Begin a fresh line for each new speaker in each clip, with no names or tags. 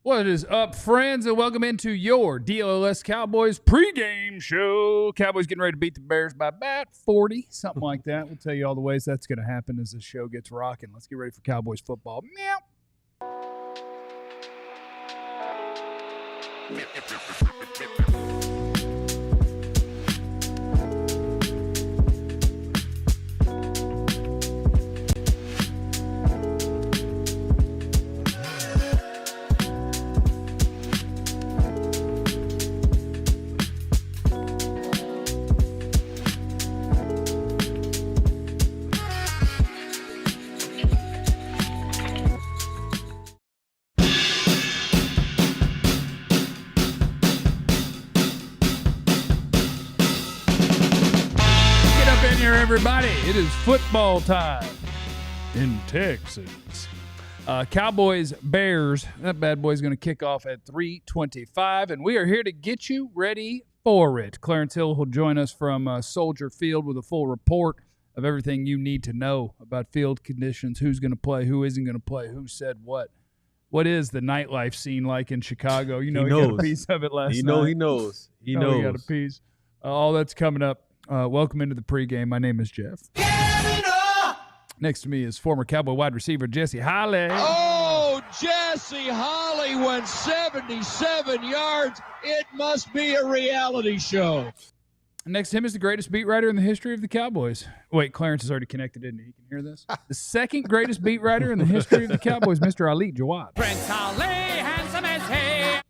What is up, friends, and welcome into your DLLS Cowboys pregame show. Cowboys getting ready to beat the Bears by about 40, something like that. We'll tell you all the ways that's going to happen as the show gets rocking. Let's get ready for Cowboys football. Meow. Everybody, it is football time in Texas. Cowboys, Bears, that bad boy's going to kick off at 3:25, and we are here to get you ready for it. Clarence Hill will join us from Soldier Field with a full report of everything you need to know about field conditions, who's going to play, who isn't going to play, who said what. What is the nightlife scene like in Chicago? You know, he got a piece of it last night.
He knows. He knows.
He got a piece. All that's coming up. Welcome into the pregame. My name is Jeff. Next to me is former Cowboy wide receiver Jesse Holly.
Oh, Jesse Holly went 77 yards. It must be a reality show.
Next to him is the greatest beat writer in the history of the Cowboys. Wait, Clarence is already connected, isn't he? You can hear this? The second greatest beat writer in the history of the Cowboys, Mr. Ali Jawad.
Prince Ali, handsome as he.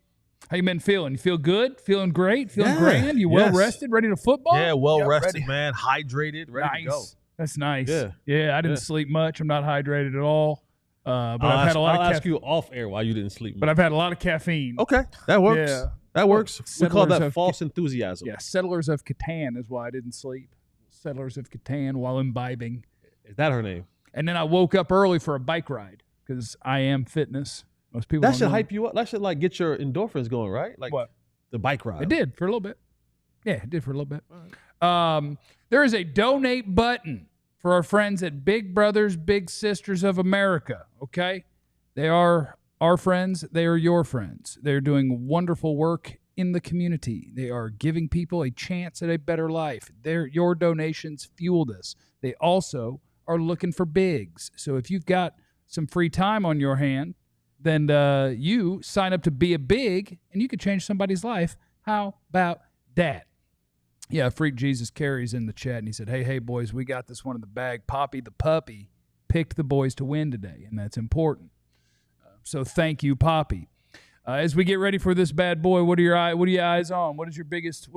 How you been feeling? You feel good? Feeling great? Feeling grand? You well rested? Ready to football?
Yeah, well rested,
ready.
man. Hydrated, ready to go.
That's nice.
Yeah.
I didn't sleep much. I'm not hydrated at all. But I've had a lot
I'll
of
ask you off air why you didn't sleep much.
But I've had a lot of caffeine.
Okay, that works.
Yeah.
That works. We call that
of
false enthusiasm.
Yeah, Settlers of Catan is why I didn't sleep. Settlers of Catan while imbibing.
Is that her name?
And then I woke up early for a bike ride because I am fitness. Most people
That
don't
should
know.
hype you up. That should like get your endorphins going, right? Like
What?
The bike ride.
It did for a little bit. Yeah, it did for a little bit. There is a donate button for our friends at Big Brothers, Big Sisters of America, okay? They are our friends. They are your friends. They're doing wonderful work in the community. They are giving people a chance at a better life. Your donations fuel this. They also are looking for bigs. So if you've got some free time on your hand, then you sign up to be a big, and you could change somebody's life. How about that? Yeah, Freak Jesus Carey's in the chat, and he said, hey, boys, we got this one in the bag. Poppy the puppy picked the boys to win today, and that's important. So thank you, Poppy. As we get ready for this bad boy, what are your eyes on? What is your biggest?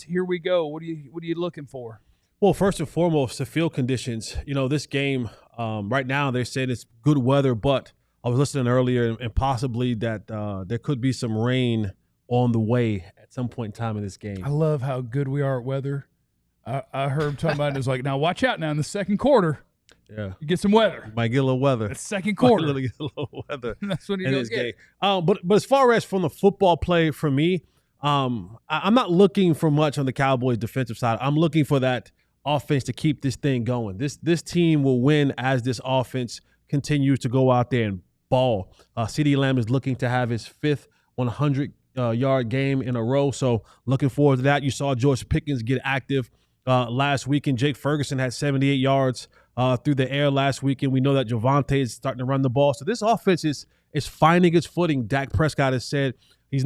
Here we go. What are you looking for?
Well, first and foremost, the field conditions. You know, this game right now they're saying it's good weather, but I was listening earlier and possibly that there could be some rain on the way at some point in time in this game.
I love how good we are at weather. I heard talking about it. It's like, now watch out now in the second quarter.
Yeah,
you get some weather.
Might get a little weather.
It's second quarter.
Might get a little weather.
That's what you get.
But as far as from the football play for me, I'm not looking for much on the Cowboys defensive side. I'm looking for that offense to keep this thing going. This team will win as this offense continues to go out there and ball. CeeDee Lamb is looking to have his fifth 100-yard game in a row, so looking forward to that. You saw George Pickens get active last weekend. Jake Ferguson had 78 yards through the air last weekend. We know that Javonte is starting to run the ball, so this offense is finding its footing. Dak Prescott has said he's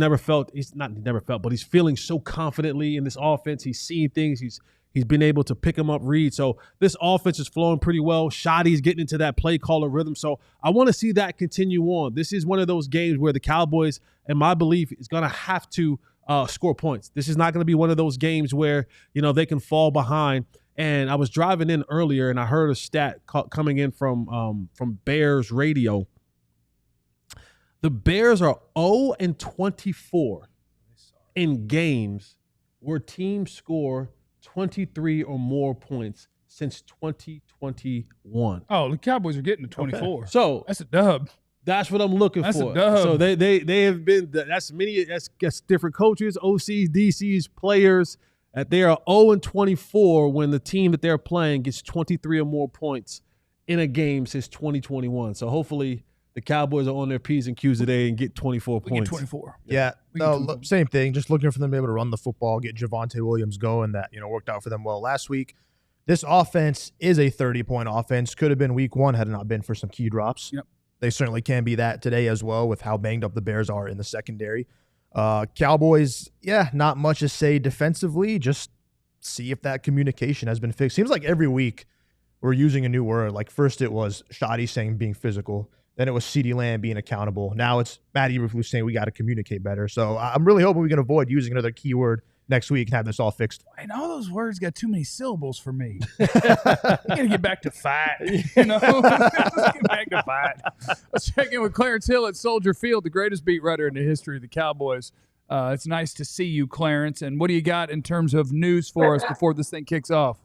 feeling so confidently in this offense. He's seeing things. He's been able to pick them up, read. So this offense is flowing pretty well. Shoddy's getting into that play caller rhythm. So I want to see that continue on. This is one of those games where the Cowboys, in my belief, is going to have to score points. This is not going to be one of those games where, you know, they can fall behind. And I was driving in earlier and I heard a stat coming in from Bears radio. The Bears are 0-24 in games where teams score 23 or more points since 2021.
Oh, the Cowboys are getting to 24.
Okay. So
that's a dub.
That's what I'm looking for.
That's a dub.
So they have been. That's different coaches, OCs, DCs, players. They are 0-24 when the team that they're playing gets 23 or more points in a game since 2021. So hopefully the Cowboys are on their P's and Q's today and get 24
We
points.
get 24.
Yeah,
We
no,
get 24.
same thing. Just looking for them to be able to run the football, get Javonte Williams going. That worked out for them well last week. This offense is a 30-point offense. Could have been week 1 had it not been for some key drops.
Yep.
They certainly can be that today as well with how banged up the Bears are in the secondary. Cowboys, not much to say defensively. Just see if that communication has been fixed. Seems like every week we're using a new word. Like first it was Shoddy saying being physical. Then it was CeeDee Lamb being accountable. Now it's Matt Eberflus saying we got to communicate better. So I'm really hoping we can avoid using another keyword next week and have this all fixed.
And all those words got too many syllables for me. You gotta get back to fight. Let's get back to fight. Let's check in with Clarence Hill at Soldier Field, the greatest beat writer in the history of the Cowboys. It's nice to see you, Clarence. And what do you got in terms of news for us before this thing kicks off?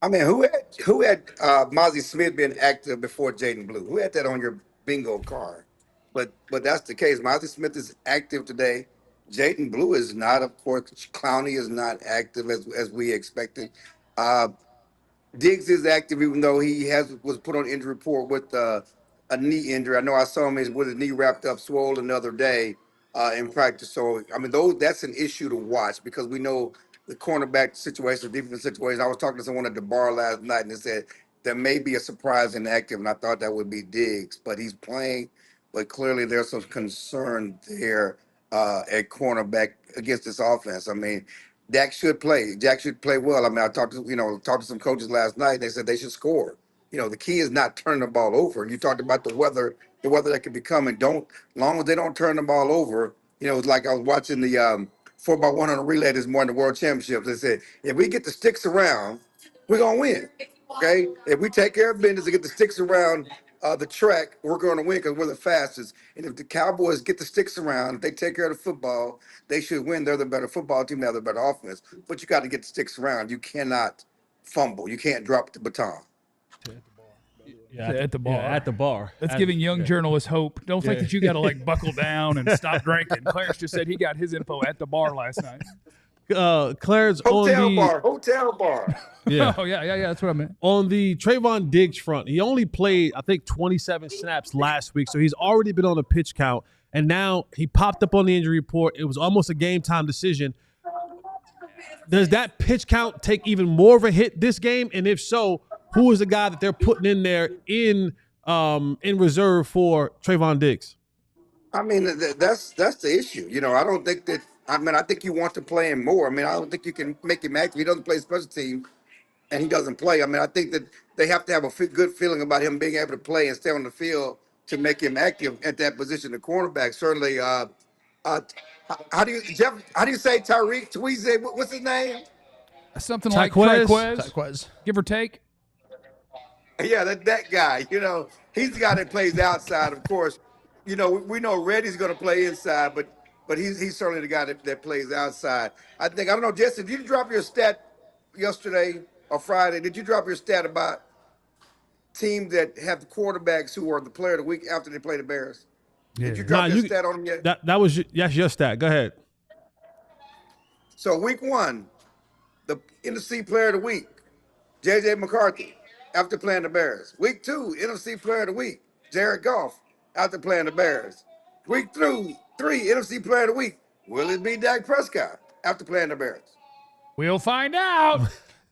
I mean, who had Mozzie Smith been active before Jaden Blue? Who had that on your bingo card? But that's the case. Mozzie Smith is active today. Jaden Blue is not. Of course, Clowney is not active as we expected. Diggs is active, even though he was put on injury report with a knee injury. I know I saw him with his knee wrapped up, swollen the other day in practice. So I mean, that's an issue to watch because we know the cornerback situation, defense situation. I was talking to someone at the bar last night, and they said there may be a surprise inactive, and I thought that would be Diggs, but he's playing. But clearly, there's some concern there at cornerback against this offense. I mean, Dak should play. Dak should play well. I mean, I talked to some coaches last night. They said they should score. The key is not turning the ball over. You talked about the weather that could be coming. Long as they don't turn the ball over. It's like I was watching the 4x100 relay this morning, the World Championships. They said if we get the sticks around, we're gonna win. Okay, if we take care of business and get the sticks around the track, we're going to win because we're the fastest. And if the Cowboys get the sticks around, if they take care of the football, they should win. They're the better football team. They're the better offense. But you got to get the sticks around. You cannot fumble. You can't drop the baton.
At the bar.
Yeah, at the bar.
That's giving young journalists hope. Don't think that you got to buckle down and stop drinking. Clarence just said he got his info at the bar last night.
Clarence
Hotel bar.
Yeah.
Oh, yeah. That's what I meant.
On the Trayvon Diggs front, he only played, I think, 27 snaps last week, so he's already been on a pitch count, and now he popped up on the injury report. It was almost a game-time decision. Does that pitch count take even more of a hit this game? And if so, who is the guy that they're putting in there in reserve for Trayvon Diggs?
I mean, that's the issue. I don't think that. I mean, I think you want to play him more. I mean, I don't think you can make him active. He doesn't play special team, and he doesn't play. I mean, I think that they have to have a good feeling about him being able to play and stay on the field to make him active at that position. The cornerback certainly. How do you say Tyreek? Tweezy? What's his name?
Something like
Tyquez.
Tyquez.
give or take.
Yeah, that guy. He's the guy that plays outside. Of course, we know Reddy's going to play inside, but he's certainly the guy that plays outside. I don't know, Jesse, did you drop your stat yesterday or Friday? Did you drop your stat about teams that have the quarterbacks who are the player of the week after they play the Bears?
Yeah.
Did you drop your stat on them yet?
That was your stat. Go ahead.
So week 1, the NFC player of the week, J.J. McCarthy, after playing the Bears. Week 2, NFC player of the week, Jared Goff, after playing the Bears. Week 3, NFC player of the week, will it be Dak Prescott after playing the Bears?
We'll find out.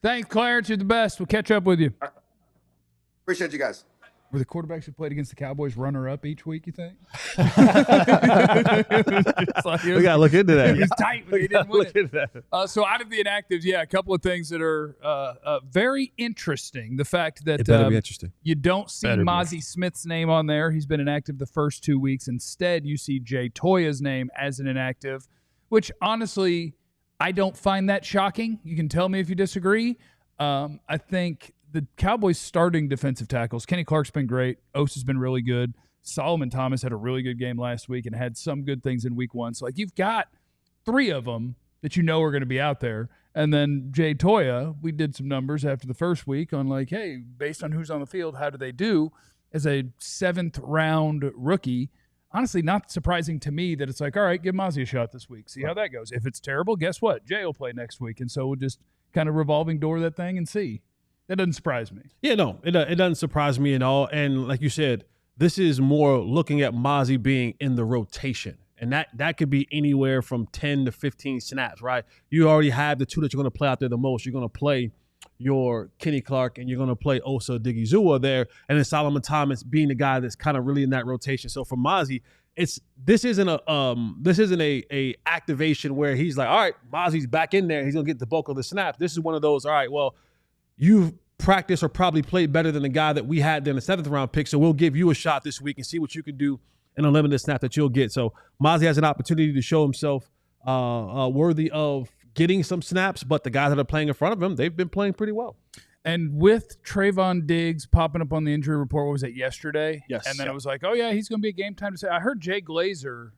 Thanks, Clarence. You're the best. We'll catch up with you.
Appreciate you guys.
Were the quarterbacks who played against the Cowboys runner-up each week, you think?
We got to look into that.
It was tight, but he didn't win
Look into that.
So out of the inactives, a couple of things that are very interesting. The fact that
It better be interesting.
you don't see Mozzie Smith's name on there. He's been inactive the first 2 weeks. Instead, you see Jay Toya's name as an inactive, which honestly, I don't find that shocking. You can tell me if you disagree. I think the Cowboys starting defensive tackles, Kenny Clark's been great. Ose has been really good. Solomon Thomas had a really good game last week and had some good things in week 1. So, you've got 3 of them that are going to be out there. And then Jay Toya, we did some numbers after the first week on hey, based on who's on the field, how do they do as a 7th-round rookie? Honestly, not surprising to me that it's all right, give Mozzie a shot this week. See how that goes. If it's terrible, guess what? Jay will play next week. And so we'll just kind of revolving door that thing and see. That doesn't surprise me.
Yeah, no, it doesn't surprise me at all. And like you said, This is more looking at Mozzie being in the rotation. And that could be anywhere from 10 to 15 snaps, right? You already have the two that you're going to play out there the most. You're going to play your Kenny Clark and you're going to play Osa Odigizua there. And then Solomon Thomas being the guy that's kind of really in that rotation. So for Mozzie, this isn't a activation where he's like, all right, Mozzie's back in there. He's going to get the bulk of the snaps. This is one of those, all right, well, you've practiced or probably played better than the guy that we had in the 7th round pick. So we'll give you a shot this week and see what you can do in a limited snap that you'll get. So Mozzie has an opportunity to show himself worthy of getting some snaps, but the guys that are playing in front of him, they've been playing pretty well.
And with Trayvon Diggs popping up on the injury report, what was it, yesterday?
Yes.
And then it was like, oh, yeah, he's going to be a game time to say. I heard Jay Glazer,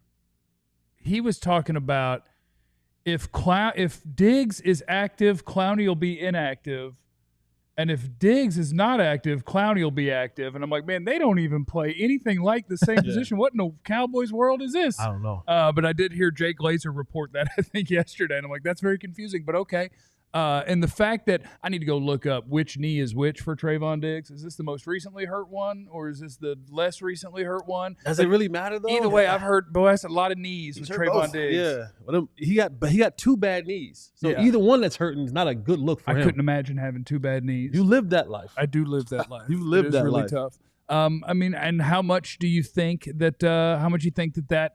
he was talking about if Diggs is active, Clowney will be inactive. And if Diggs is not active, Clowney will be active. And I'm like, man, they don't even play anything like the same position. What in the Cowboys world is this?
I don't know.
But I did hear Jay Glazer report that, I think, yesterday. And I'm like, that's very confusing, but okay. And the fact that I need to go look up which knee is which for Trayvon Diggs. Is this the most recently hurt one, or is this the less recently hurt one?
Does it really matter, though?
Either way, I've heard Boaz a lot of knees with Trayvon Diggs.
Yeah. But he got 2 bad knees. So either one that's hurting is not a good look for him.
I couldn't imagine having 2 bad knees.
You lived that life.
I do live that life.
You lived that
really
life.
Tough. I mean, and how much do you think that that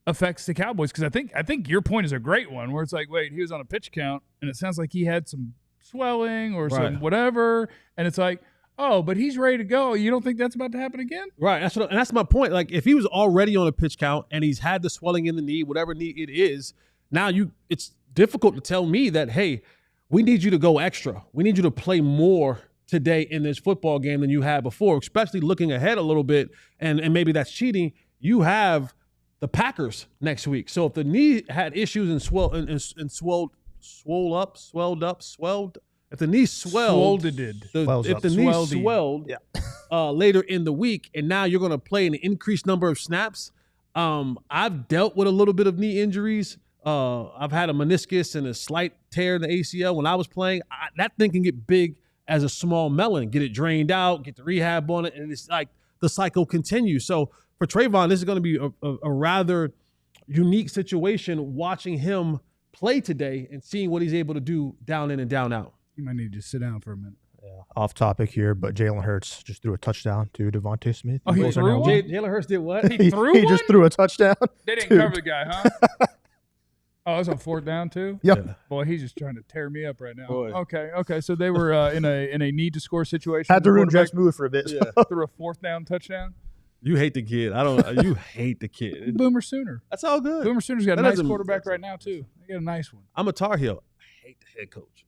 affects the Cowboys? Because I think your point is a great one, where it's like, wait, he was on a pitch count, and it sounds like he had some swelling or some whatever, and it's like, oh, but he's ready to go. You don't think that's about to happen again?
Right. And that's my point. Like, if he was already on a pitch count and he's had the swelling in the knee, whatever knee it is, now it's difficult to tell me that, hey, we need you to go extra. We need you to play more today in this football game than you had before, especially looking ahead a little bit, and maybe that's cheating. You have the Packers next week. So if the knee had issues and swelled, if the knee swelled, later in the week, and now you're going to play an increased number of snaps. I've dealt with a little bit of knee injuries. I've had a meniscus and a slight tear in the ACL when I was playing. That thing can get big as a small melon. Get it drained out, get the rehab on it, and it's like the cycle continues. So for Trayvon, this is going to be a rather unique situation, watching him play today and seeing what he's able to do down in and down out.
You might need to sit down for a minute.
Yeah, off topic here, but Jalen Hurts just threw a touchdown to Devontae Smith.
Oh, he threw one?
Jalen Hurts did what?
He threw one?
He just threw a touchdown.
They didn't cover the guy, huh? Oh, it was on 4th down too?
Yep.
Yeah.
Boy, he's just trying to tear me up right now.
Boy.
Okay. So they were in a need to score situation.
Had to ruin Jeff's mood for a bit.
Yeah.
Threw a 4th down touchdown.
You hate the kid. You hate the kid.
Boomer Sooner.
That's all good.
Boomer Sooner's got
That
a nice
doesn't-
quarterback right now too. They got a nice one.
I'm a Tar Heel. I hate the head coach.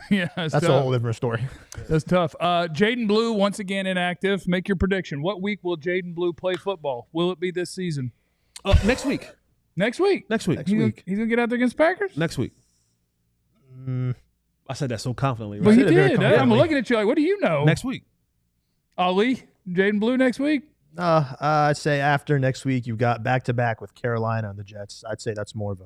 Yeah,
That's
tough.
a whole different story.
That's tough. Jaden Blue, once again inactive. Make your prediction. What week will Jaden Blue play football? Will it be this season?
Next week.
Next week?
Next week.
He's going to get out there against Packers?
Next week. I said that so confidently.
But
Right?
he
said it very
did. I'm
confidently.
looking at you like, what do you know?
Next week.
Ali, Jaden Blue next week?
I'd say after next week, you've got back-to-back with Carolina and the Jets. I'd say that's more of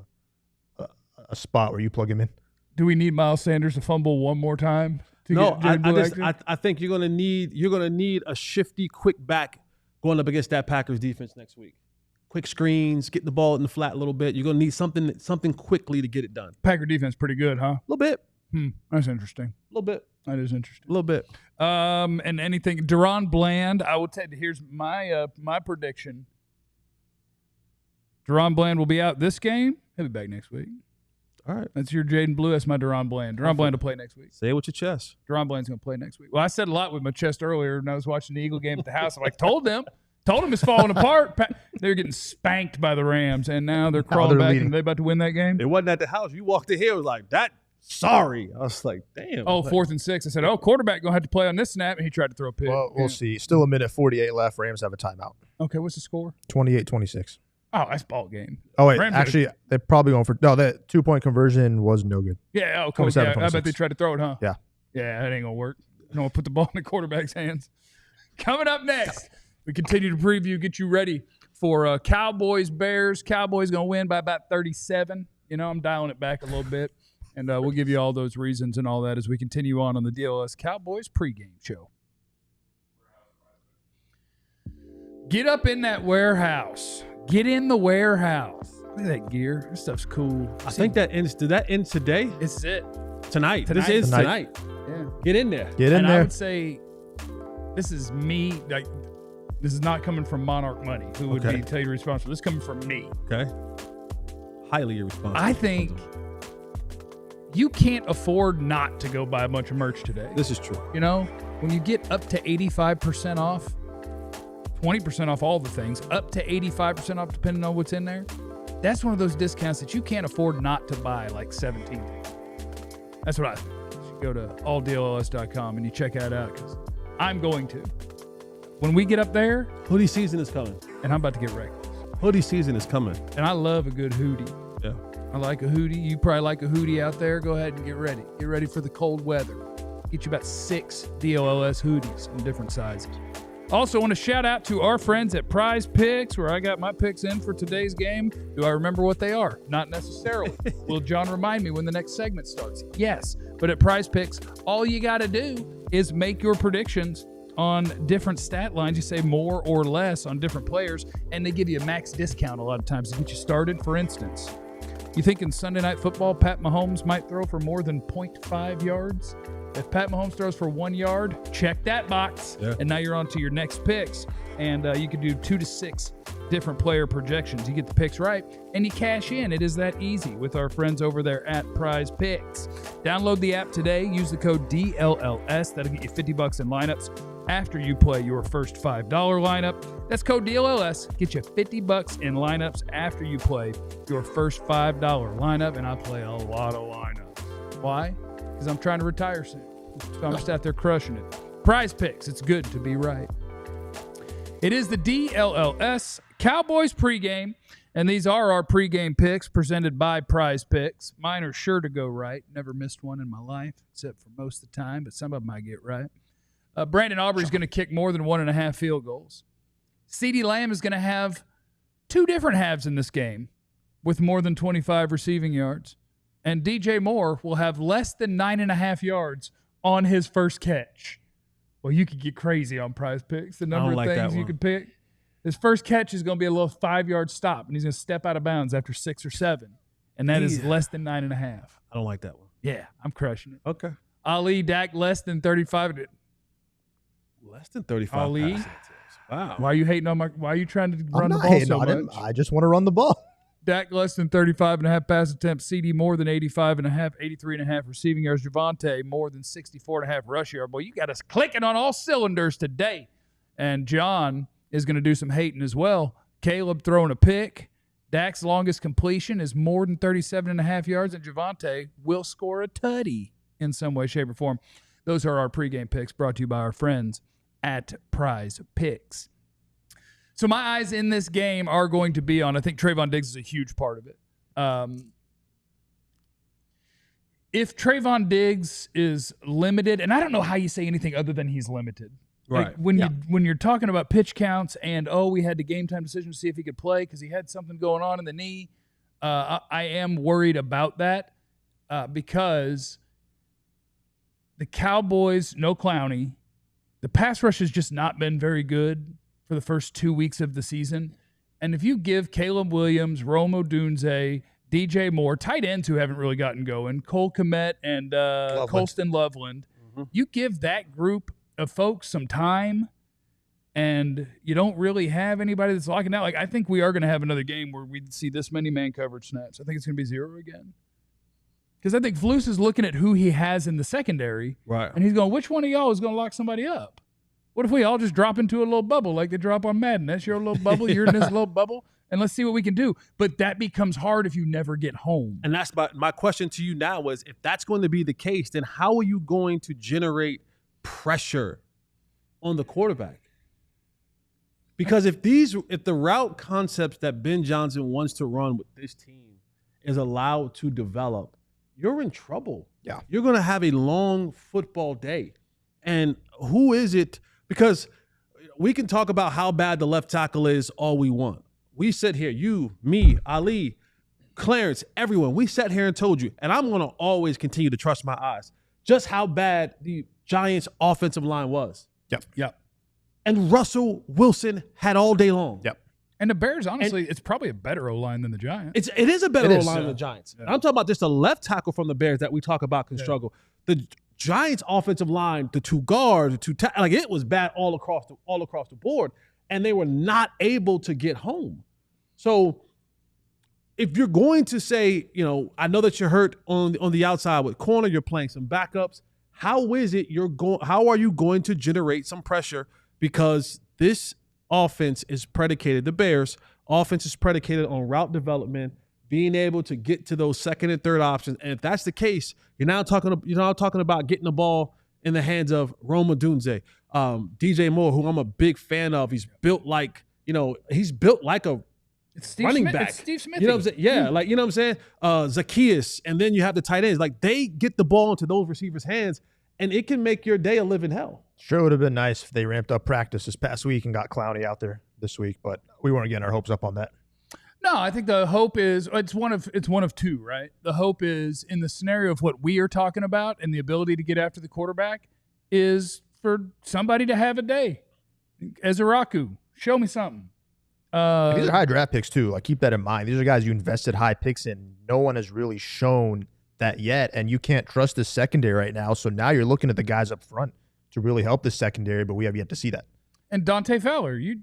a spot where you plug him in.
Do we need Miles Sanders to fumble one more time?
No, I think you're gonna need a shifty, quick back going up against that Packers defense next week. Quick screens, get the ball in the flat a little bit. You're gonna need something quickly to get it done.
Packer defense pretty good, huh?
A little bit.
That's interesting.
A little bit.
That is interesting.
A little bit.
And anything, Deron Bland, I will tell you, here's my prediction. Deron Bland will be out this game. He'll be back next week.
All right.
That's your Jaden Blue. That's my Deron Bland. Deron Bland will play next week.
Say it with your chest.
Deron Bland's going to play next week. Well, I said a lot with my chest earlier when I was watching the Eagle game at the house. I'm like, told them it's falling apart. They're getting spanked by the Rams, and now they're crawling back, and they're about to win that game.
It wasn't at the house. You walked in here, it was like, that, sorry. I was like, damn.
Oh, 4th and 6. I said, quarterback going to have to play on this snap, and he tried to throw a pick.
Well, we'll see. Still a minute 48 left. Rams have a timeout.
Okay, what's the score?
28-26.
Oh, that's ball game.
Oh, wait.
Rams
Actually, they're probably going for – no, that 2-point conversion was no good.
Yeah, cool.
27,
Yeah, I
26.
bet they tried to throw it, huh?
Yeah.
Yeah, that ain't going to work. You don't want to put the ball in the quarterback's hands. Coming up next, we continue to preview, get you ready for Cowboys-Bears. Cowboys going to win by about 37. You know, I'm dialing it back a little bit. And we'll give you all those reasons and all that as we continue on the DLLS Cowboys pregame show. Get up in that warehouse. Get in the warehouse. Look at that gear. This stuff's cool.
I think that ends. Did that end today?
This is it.
Tonight. This is tonight.
Yeah.
Get in there.
Get in
and
there.
I would say this is me. Like, this is not coming from Monarch Money, who would be tell you responsible. This is coming from me.
Okay. Highly irresponsible.
I think you can't afford not to go buy a bunch of merch today.
This is true.
You know, when you get up to 85% off, 20% off all the things, up to 85% off depending on what's in there, that's one of those discounts that you can't afford not to buy like 17 things. That's what I think. You should go to alldlls.com and you check that out because I'm going to. When we get up there,
Hoodie season is coming.
and I'm about to get reckless.
Hoodie season is coming.
And I love a good hoodie.
Yeah.
I like a hoodie. You probably like a hoodie out there. Go ahead and get ready. Get ready for the cold weather. Get you about 6 DLLS hoodies in different sizes. Also, want to shout out to our friends at Prize Picks, where I got my picks in for today's game. Do I remember what they are? Not necessarily. Will John remind me when the next segment starts? Yes. But at Prize Picks, all you got to do is make your predictions on different stat lines. You say more or less on different players, and they give you a max discount a lot of times to get you started. For instance, you think in Sunday Night Football, Pat Mahomes might throw for more than 0.5 yards? If Pat Mahomes throws for 1 yard, check that box.
Yeah.
And now you're on to your next picks. And you can do 2 to 6 different player projections. You get the picks right, and you cash in. It is that easy with our friends over there at Prize Picks. Download the app today. Use the code DLLS. That'll get you $50 in lineups after you play your first $5 lineup. That's code DLLS. Get you $50 in lineups after you play your first $5 lineup. And I play a lot of lineups. Why? Because I'm trying to retire soon. So I'm just out there crushing it. Prize Picks. It's good to be right. It is the DLLS Cowboys pregame, and these are our pregame picks presented by Prize Picks. Mine are sure to go right. Never missed one in my life, except for most of the time, but some of them I get right. Brandon Aubrey's going to kick more than 1.5 field goals. CeeDee Lamb is going to have 2 different halves in this game with more than 25 receiving yards. And DJ Moore will have less than 9.5 yards on his first catch. Well, you could get crazy on Prize Picks. The number of things you could pick. His first catch is going to be a little 5-yard stop, and he's going to step out of bounds after 6 or 7. And that is less than 9.5.
I don't like that one.
Yeah, I'm crushing it.
Okay.
Ali, Dak, less than 35.
Less than 35.
Ali?
passing attempts. Wow.
Why are you hating on my? Why are you trying to run
I'm
the
not
ball
hating
so
on him.
much?
I just want to run the ball.
Dak less than 35.5 pass attempts. CD more than 85.5, 83.5 receiving yards. Javonte more than 64.5 rush yard. Boy, you got us clicking on all cylinders today. And John is going to do some hating as well. Caleb throwing a pick. Dak's longest completion is more than 37.5 yards, and Javonte will score a tutty in some way, shape, or form. Those are our pregame picks brought to you by our friends at Prize Picks. So my eyes in this game are going to be on, I think Trayvon Diggs is a huge part of it. If Trayvon Diggs is limited, and I don't know how you say anything other than he's limited.
Right.
Like when you're talking about pitch counts and, we had the game time decision to see if he could play because he had something going on in the knee, I am worried about that because the Cowboys, no Clowney, the pass rush has just not been very good for the first 2 weeks of the season. And if you give Caleb Williams, Rome Odunze, DJ Moore, tight ends who haven't really gotten going, Cole Kmet and Colston Loveland, you give that group of folks some time and you don't really have anybody that's locking out. Like, I think we are going to have another game where we see this many man coverage snaps. I think it's going to be 0 again. Because I think Flus is looking at who he has in the secondary.
Right.
And he's going, which one of y'all is going to lock somebody up? What if we all just drop into a little bubble like they drop on Madden? That's your little bubble. You're in this little bubble. And let's see what we can do. But that becomes hard if you never get home.
And that's my question to you now is, if that's going to be the case, then how are you going to generate pressure on the quarterback? Because if the route concepts that Ben Johnson wants to run with this team is allowed to develop, you're in trouble.
Yeah.
You're going to have a long football day. And who is it? Because we can talk about how bad the left tackle is all we want. We sit here, you, me, Ali, Clarence, everyone. We sat here and told you, and I'm going to always continue to trust my eyes, just how bad the Giants' offensive line was.
Yep.
and Russell Wilson had all day long.
Yep.
And the Bears, honestly, it's probably a better O-line than the Giants.
It is a better
It is,
O-line than the Giants. Yeah. I'm talking about just the left tackle from the Bears that we talk about can struggle. The Giants' offensive line, the two guards, like it was bad all across the board, and they were not able to get home. So if you're going to say, I know that you're hurt on the outside with corner, you're playing some backups. How are you going to generate some pressure? Because this offense is predicated, the Bears' offense is predicated on route development, being able to get to those second and third options. And if that's the case, you're now talking about getting the ball in the hands of Rome Odunze, DJ Moore, who I'm a big fan of. He's built like a running back.
It's Steve Smith.
You know what I'm saying? Yeah, like, you know what I'm saying? Zacchaeus, and then you have the tight ends. Like, they get the ball into those receivers' hands, and it can make your day a living hell.
Sure would have been nice if they ramped up practice this past week and got Clowney out there this week, but we weren't getting our hopes up on that.
No, I think the hope is it's one of two, right? The hope is in the scenario of what we are talking about and the ability to get after the quarterback is for somebody to have a day. Ezeraku, show me something.
These are high draft picks too. Like, keep that in mind. These are guys you invested high picks in. No one has really shown that yet, and you can't trust the secondary right now. So now you're looking at the guys up front to really help the secondary, but we have yet to see that.
And Dante Fowler, you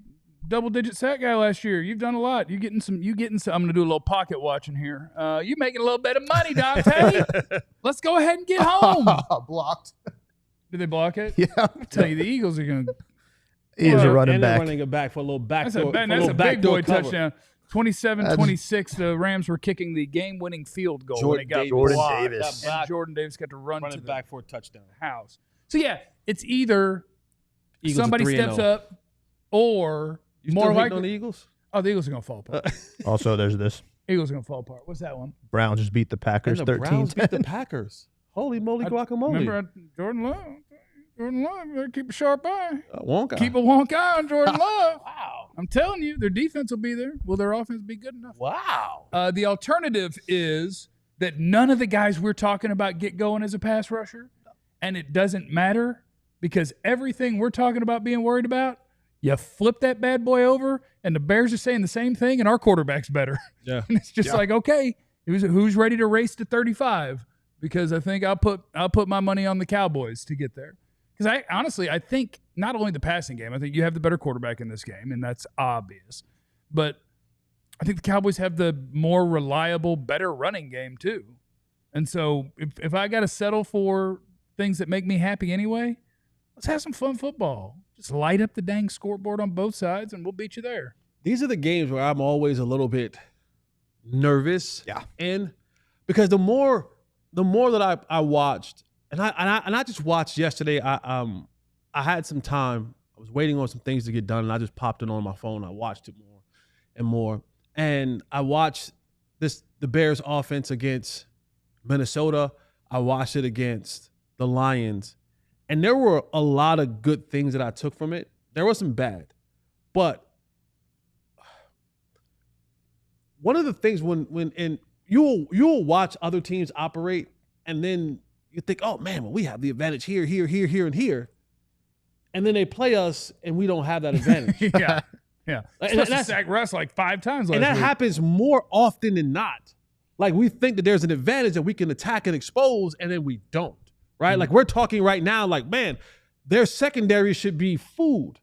double-digit sack guy last year. You've done a lot. You getting some. I'm going to do a little pocket watching here. You making a little bit of money, Dante. Let's go ahead and get home.
Blocked.
Did they block it?
Yeah.
I'll tell you, the Eagles are going to.
He's a running back.
Running it back for a little backdoor.
That's a big boy touchdown. 27-26, the Rams were kicking the game-winning field goal.
Jordan Davis.
And Jordan Davis got to run to the
back for a touchdown.
House. So, yeah, it's either
Eagles
somebody steps up or
you
more
still
likely.
on the Eagles?
Oh, the Eagles are going to fall apart.
Also, there's this.
Eagles are going to fall apart. What's that one?
Browns just beat the Packers 13-10.
Browns beat the Packers. Holy moly guacamole.
Remember Jordan Love, better keep a sharp eye.
Wonk
Keep a wonk eye on Jordan Love. Wow. I'm telling you, their defense will be there. Will their offense be good enough?
Wow.
The alternative is that none of the guys we're talking about get going as a pass rusher, and it doesn't matter because everything we're talking about being worried about, you flip that bad boy over, and the Bears are saying the same thing, and our quarterback's better.
Yeah.
And it's just like, okay, who's ready to race to 35? Because I think I'll put my money on the Cowboys to get there. Because I think not only the passing game, I think you have the better quarterback in this game, and that's obvious. But I think the Cowboys have the more reliable, better running game too. And so if I got to settle for things that make me happy anyway, let's have some fun football. Just light up the dang scoreboard on both sides, and we'll beat you there.
These are the games where I'm always a little bit nervous.
Yeah.
And because the more that I watched, and I just watched yesterday. I had some time. I was waiting on some things to get done, and I just popped it on my phone. I watched it more and more, and I watched the Bears offense against Minnesota. I watched it against the Lions, and there were a lot of good things that I took from it. There was some bad, but one of the things when you'll watch other teams operate, and then you think, oh man, well, we have the advantage here, and here. And then they play us and we don't have that advantage.
Yeah. Supposed to sack Russ like 5 times last
And that
week.
happens more often than not. Like, we think that there's an advantage that we can attack and expose, and then we don't, right? Mm-hmm. Like, we're talking right now, like, man, their secondary should be food.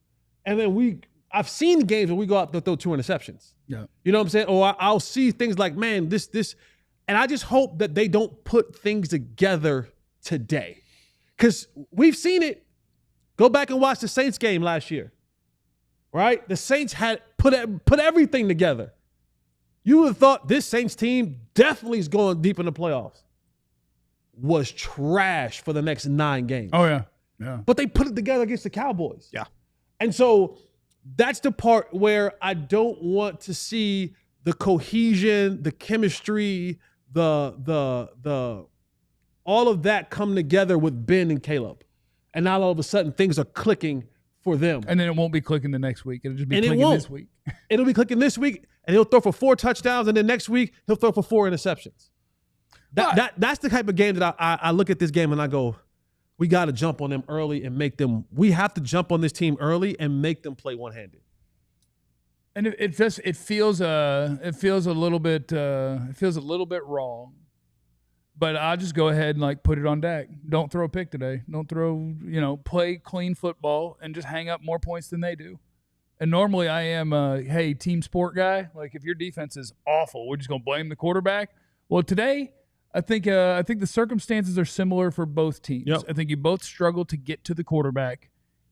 And then I've seen games where we go out to throw 2 interceptions.
Yeah.
You know what I'm saying? Or I'll see things like, man, this. And I just hope that they don't put things together today. Because we've seen it. Go back and watch the Saints game last year, right? The Saints had put everything together. You would have thought this Saints team definitely is going deep in the playoffs. Was trash for the next 9 games.
Oh, yeah.
But they put it together against the Cowboys.
Yeah.
And so that's the part where I don't want to see the cohesion, the chemistry, the all of that come together with Ben and Caleb. And now all of a sudden things are clicking for them.
And then it won't be clicking the next week. It'll just be clicking this week.
It'll be clicking this week, and he'll throw for 4 touchdowns, and then next week he'll throw for 4 interceptions. That's the type of game that I look at this game and I go, we got to jump on them early and make them. We have to jump on this team early and make them play one-handed.
And it feels a little bit wrong. But I'll just go ahead and like put it on Dak. Don't throw a pick today. Don't throw, play clean football and just hang up more points than they do. And normally I am a team sport guy. Like if your defense is awful, we're just gonna blame the quarterback. Well, today I think the circumstances are similar for both teams.
Yep.
I think you both struggle to get to the quarterback,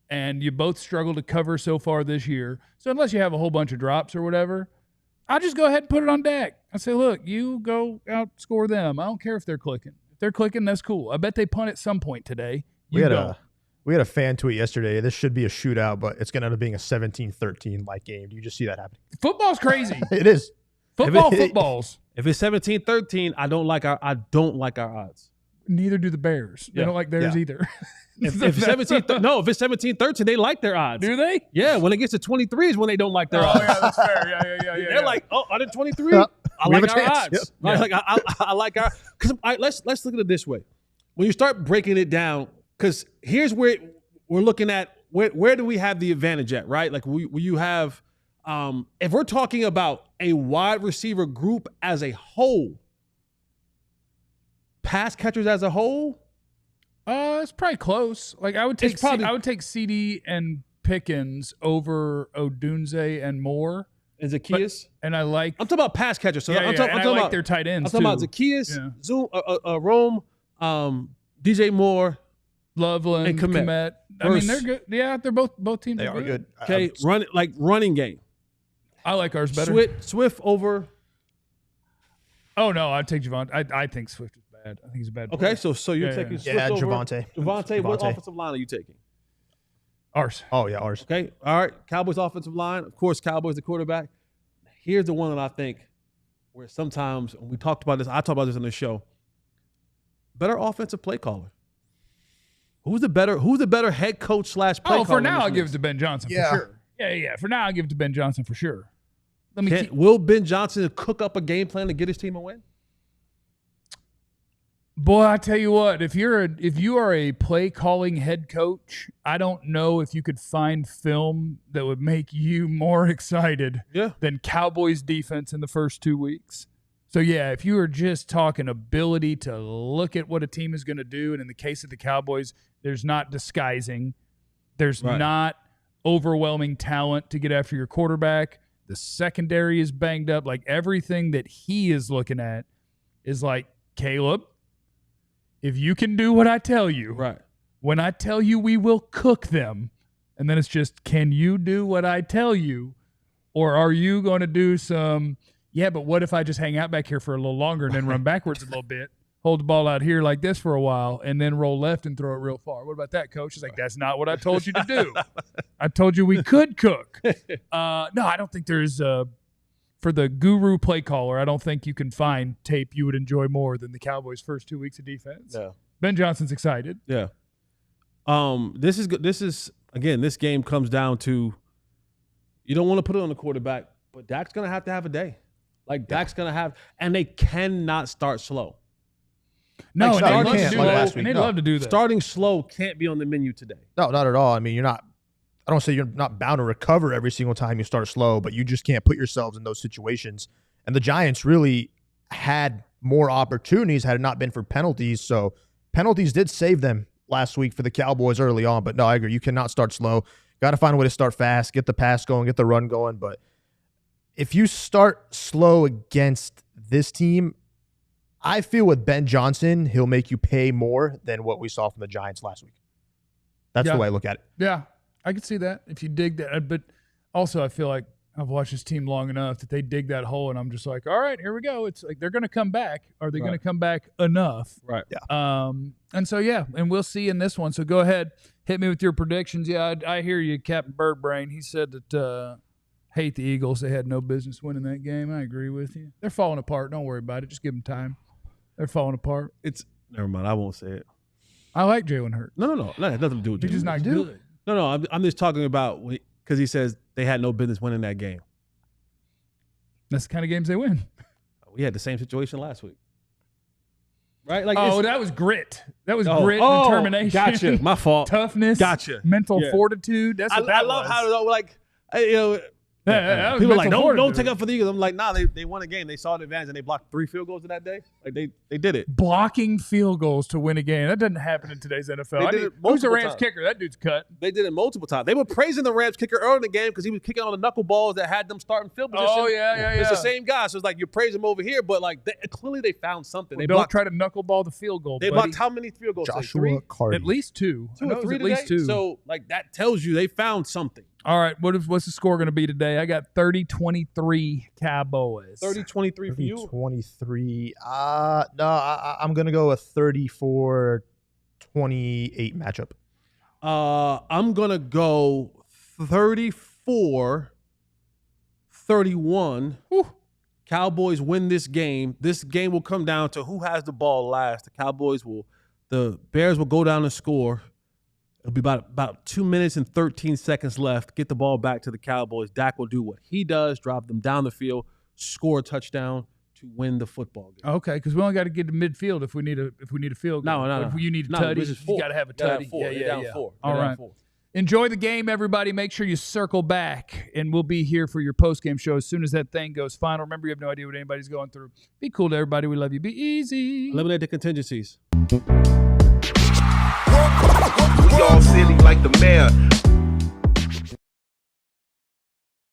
and you both struggle to cover so far this year. So unless you have a whole bunch of drops or whatever, I'll just go ahead and put it on Dak. I say, look, you go outscore them. I don't care if they're clicking. If they're clicking, that's cool. I bet they punt at some point today.
We had a fan tweet yesterday. This should be a shootout, but it's going to end up being a 17-13 like game. Do you just see that happening?
Football's crazy.
It is.
Footballs.
If it's 17-13, I don't like our odds.
Neither do the Bears. They don't like theirs either.
If it's 17-13, they like their odds.
Do they?
Yeah, when it gets to 23 is when they don't like their odds.
Yeah, that's fair. Yeah.
They're like, are they 23? I like our odds. Yep. I like our. Because let's look at it this way. When you start breaking it down, because here's where we're looking at where do we have the advantage at, right? Like you have, if we're talking about a wide receiver group as a whole, pass catchers as a whole.
It's probably close. Like I would take CD and Pickens over Odunze and Moore.
And Zacchaeus.
I'm
talking about pass catchers. So I'm talking
I
about
like their tight ends.
I'm talking about Zacchaeus, Zoom, Rome, DJ Moore,
Loveland,
and Komet.
I mean, they're good. Yeah, they're both teams.
They are good.
Okay, running game.
I like ours better.
Swift over.
Oh no, I'd take Javonte. I think Swift is bad. I think he's a bad player.
Okay, so you're taking Swift over Javonte. What offensive line are you taking?
Ours.
Oh yeah, ours.
Okay, all right. Cowboys offensive line. Of course, Cowboys the quarterback. Here's the one that I think where sometimes when we talked about this, I talked about this on the show. Better offensive play caller. Who's the better head coach / play caller?
For now, I'll give it to Ben Johnson for sure. Yeah. For now, I'll give it to Ben Johnson for sure.
Will Ben Johnson cook up a game plan to get his team a win?
Boy, I tell you what, if you are a play calling head coach, I don't know if you could find film that would make you more excited than Cowboys defense in the first 2 weeks. So yeah, if you are just talking ability to look at what a team is going to do, and in the case of the Cowboys, there's not disguising, there's not overwhelming talent to get after your quarterback. The secondary is banged up. Like everything that he is looking at is like, Caleb, if you can do what I tell you, when I tell you we will cook them, and then it's just, can you do what I tell you? Or are you going to do some, but what if I just hang out back here for a little longer and then run backwards a little bit, hold the ball out here like this for a while, and then roll left and throw it real far? What about that, coach? It's like, that's not what I told you to do. I told you we could cook. No, I don't think there's for the guru play caller, I don't think you can find tape you would enjoy more than the Cowboys' first 2 weeks of defense.
Yeah.
Ben Johnson's excited.
Yeah. This is good. This game comes down to you don't want to put it on the quarterback, but Dak's going to have a day. Like Dak's going to have, and they cannot start slow.
No,
like
and
they'd
love to do that.
Starting slow can't be on the menu today.
No, not at all. I mean, I don't say you're not bound to recover every single time you start slow, but you just can't put yourselves in those situations. And the Giants really had more opportunities had it not been for penalties. So penalties did save them last week for the Cowboys early on. But no, I agree. You cannot start slow. Got to find a way to start fast, get the pass going, get the run going. But if you start slow against this team, I feel with Ben Johnson, he'll make you pay more than what we saw from the Giants last week. That's the way I look at it.
Yeah, I could see that if you dig that. But also I feel like I've watched this team long enough that they dig that hole, and I'm just like, all right, here we go. It's like they're going to come back. Are they going to come back enough?
Right.
Yeah.
And so, and we'll see in this one. So go ahead, hit me with your predictions. Yeah, I hear you, Captain Birdbrain. He said that hate the Eagles. They had no business winning that game. I agree with you. They're falling apart. Don't worry about it. Just give them time. They're falling apart.
Never mind. I won't say it.
I like Jalen Hurts.
No. That has nothing to do with Jalen.
He's just not good.
No. I'm just talking about because he says they had no business winning that game.
That's the kind of games they win.
We had the same situation last week. right? Like,
that was grit. That was grit, determination.
Gotcha. My fault.
Toughness.
Gotcha.
Mental fortitude. That's what that
I love
was.
how, like,
that was
people are like,
mental
don't
fortitude.
take up for the Eagles. I'm like, nah, they won a game. They saw the advantage and they blocked 3 field goals in that day. Like they did it.
Blocking field goals to win a game. That doesn't happen in today's NFL.
They did it
Who's the
multiple
Rams
times.
kicker? That dude's cut.
They did it multiple times. They were praising the Rams kicker early in the game because he was kicking on the knuckleballs that had them starting field position.
Oh, yeah.
It's the same guy. So it's like, you praise him over here, but like clearly they found something.
Well,
They
don't
blocked,
try to knuckleball the field goal,
they
buddy.
blocked how many field goals?
Joshua
3?
Cardi.
At least 2.
2
I know
or
it was
3
at least
today?
2.
So like that tells you they found something.
All right, what's the score going to be today? I got 30-23 Cowboys.
30-23 for you?
30-23. No, I'm going to go a 34-28 matchup.
I'm going to go 34-31. Cowboys win this game. This game will come down to who has the ball last. The Bears will go down and score. It'll be about 2 minutes and 13 seconds left. Get the ball back to the Cowboys. Dak will do what he does, drive them down the field, score a touchdown to win the football game.
Okay, because we only got to get to midfield if we need a field goal.
No.
If you need a
No,
tutty,
this is
you
4.
got to have a
You gotta
tutty.
have 4. They're down 4.
All
They're down
right.
4.
Enjoy the game, everybody. Make sure you circle back, and we'll be here for your post-game show as soon as that thing goes final. Remember, you have no idea what anybody's going through. Be cool to everybody. We love you. Be easy.
Eliminate the contingencies.
We all silly like the mayor.